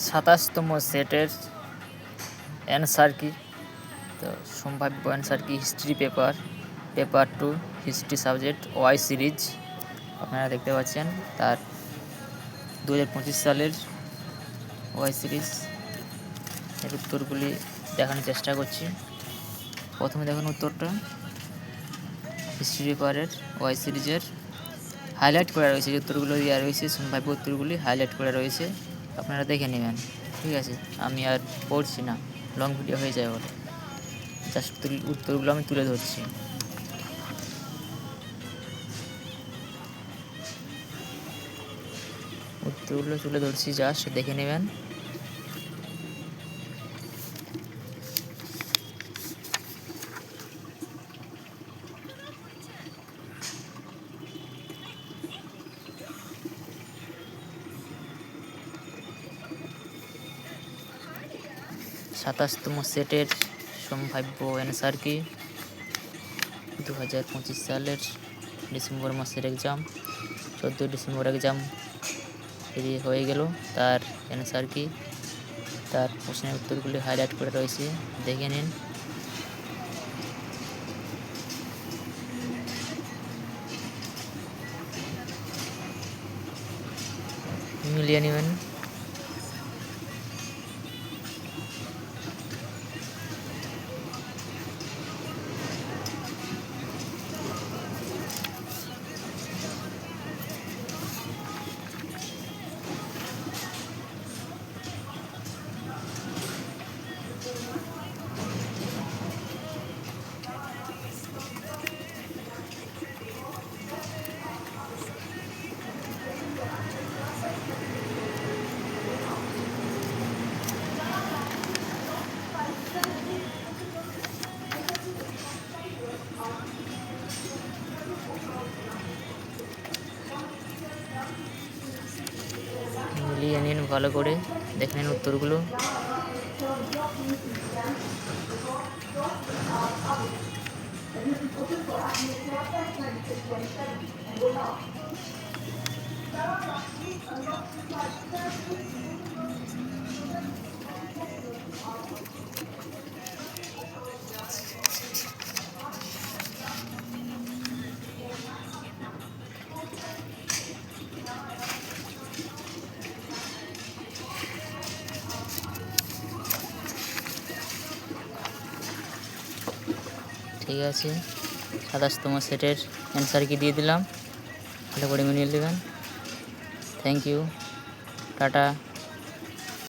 27তম সেটের অ্যান্সার কি? তো সম্ভাব্য অ্যান্সার কি? History paper 2 history subject Y series আপনারা দেখতে পাচ্ছেন। তার 2025 সালের ওয়াই সিরিজ এর উত্তরগুলি দেখানোর চেষ্টা করছি। প্রথমে দেখুন উত্তরটা, হিস্ট্রি পেপারের ওয়াই সিরিজের হাইলাইট করা রয়েছে, যে উত্তরগুলো দেওয়া রয়েছে সম্ভাব্য উত্তরগুলি হাইলাইট করা রয়েছে, আপনারা দেখে নেবেন। ঠিক আছে, আমি আর পড়ছি না, লং ভিডিও হয়ে যায় বলে জাস্ট উত্তরগুলো আমি তুলে ধরছি। উত্তরগুলো তুলে ধরছি, জাস্ট দেখে নেবেন। সাতাশতম সেটের সম্ভাব্য অ্যান্সার কি? 2025 সালের ডিসেম্বর মাসের এক্সাম, 14 ডিসেম্বর এক্সাম পেরিয়ে হয়ে গেল। তার অ্যান্সার কি? তার প্রশ্নের উত্তরগুলি হাইলাইট করে রয়েছে, দেখে নিন। মিলিয়ে নেবেন। মিলিয়ে নিন ভালো করে, দেখে নিন উত্তরগুলো। ঠিক আছে, 27তম সেটের অ্যান্সার কি দিয়ে দিলাম, ভালো করে মিলিয়ে নেবেন। Thank you, tata.